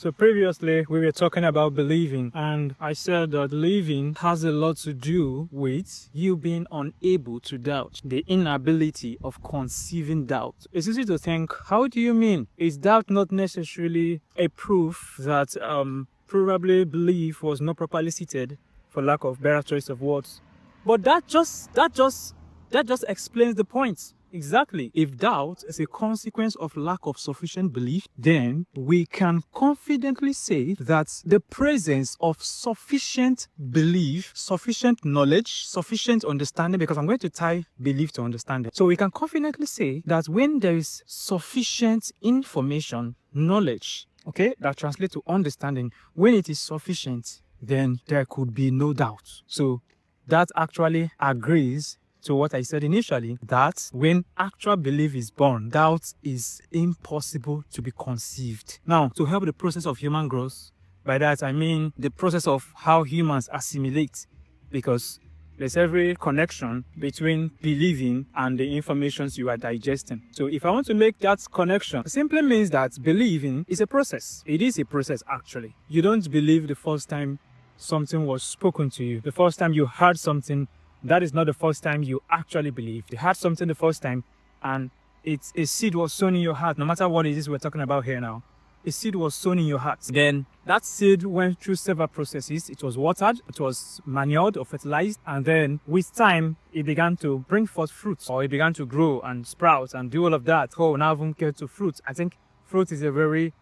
So previously we were talking about believing, and I said that believing has a lot to do with you being unable to doubt, the inability of conceiving doubt. It's easy to think, how do you mean? Is doubt not necessarily a proof that probably belief was not properly seated, for lack of better choice of words? But that just explains the point. Exactly. If doubt is a consequence of lack of sufficient belief, then we can confidently say that the presence of sufficient belief, sufficient knowledge, sufficient understanding, because I'm going to tie belief to understanding. So we can confidently say that when there is sufficient information, knowledge, okay, that translates to understanding, when it is sufficient, then there could be no doubt. So that actually agrees to what I said initially, that when actual belief is born, doubt is impossible to be conceived. Now, to help the process of human growth, by that I mean the process of how humans assimilate, because there's every connection between believing and the informations you are digesting. So if I want to make that connection, it simply means that believing is a process. It is a process, actually. You don't believe the first time something was spoken to you. The first time you heard something, that is not the first time you actually believed. You heard something the first time, and it's a seed was sown in your heart. No matter what it is we're talking about here now, a seed was sown in your heart. Then that seed went through several processes. It was watered, it was manured or fertilized, and then with time it began to bring forth fruits, or it began to grow and sprout and do all of that. Oh, now we get to fruit. I think fruit is a very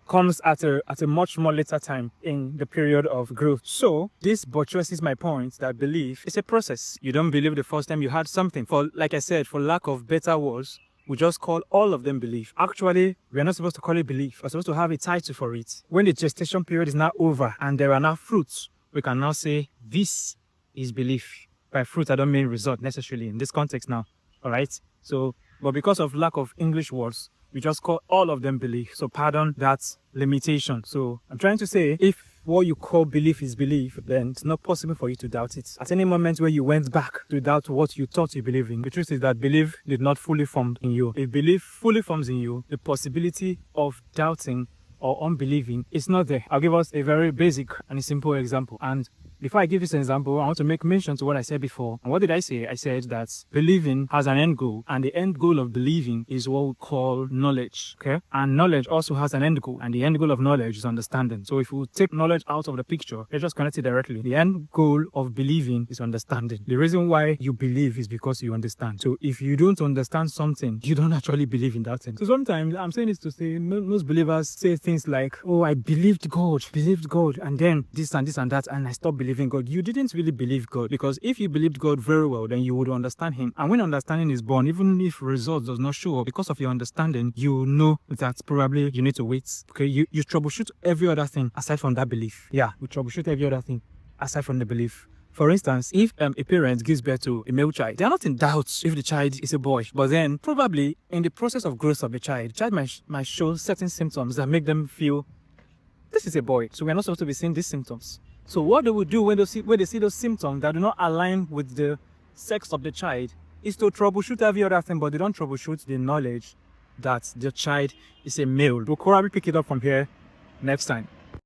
comes at a much more later time in the period of growth. So this buttresses my point that belief is a process. You don't believe the first time you had something. Like I said, for lack of better words, we just call all of them belief. Actually, we're not supposed to call it belief. We're supposed to have a title for it. When the gestation period is now over and there are now fruits, we can now say this is belief. By fruit, I don't mean result necessarily in this context now. All right. So, but because of lack of English words, we just call all of them belief. So pardon that limitation. So I'm trying to say, if what you call belief is belief, then it's not possible for you to doubt it. At any moment where you went back to doubt what you thought you believed in, the truth is that belief did not fully form in you. If belief fully forms in you, the possibility of doubting or unbelieving is not there. I'll give us a very basic and a simple example. And before I give this example, I want to make mention to what I said before. And what did I say? I said that believing has an end goal, and the end goal of believing is what we call knowledge. Okay? And knowledge also has an end goal, and the end goal of knowledge is understanding. So if we take knowledge out of the picture, let's just connect it directly. The end goal of believing is understanding. The reason why you believe is because you understand. So if you don't understand something, you don't actually believe in that thing. So sometimes I'm saying this to say most believers say things like, oh, I believed God, and then this and that, and I stopped believing God. You didn't really believe God, because if you believed God very well, then you would understand Him. And when understanding is born, even if results does not show up, because of your understanding, you know that probably you need to wait. Okay, you troubleshoot every other thing aside from that belief. Yeah, we troubleshoot every other thing aside from the belief. For instance, if a parent gives birth to a male child, they are not in doubt if the child is a boy. But then, probably in the process of growth of the child might show certain symptoms that make them feel this is a boy. So we're not supposed to be seeing these symptoms. So what they will do when they see those symptoms that do not align with the sex of the child is to troubleshoot every other thing, but they don't troubleshoot the knowledge that the child is a male. We'll probably pick it up from here next time.